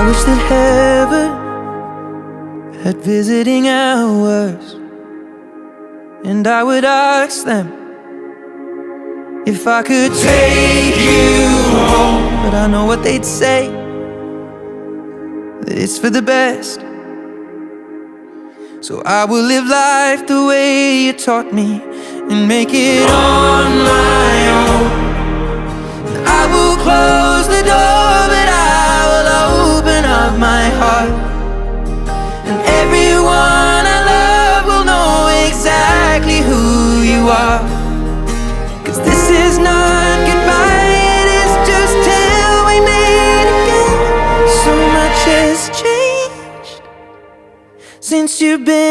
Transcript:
wish that heaven had visiting hours, and I would ask them if I could take you home. But I know what they'd say, that it's for the best. So I will live life the way you taught me and make it on my own. I will close the door, but I will open up my heart, and everyone I love will know exactly who you are. 'Cause this is not goodbye, it is just till we meet again. So much has changed since you've been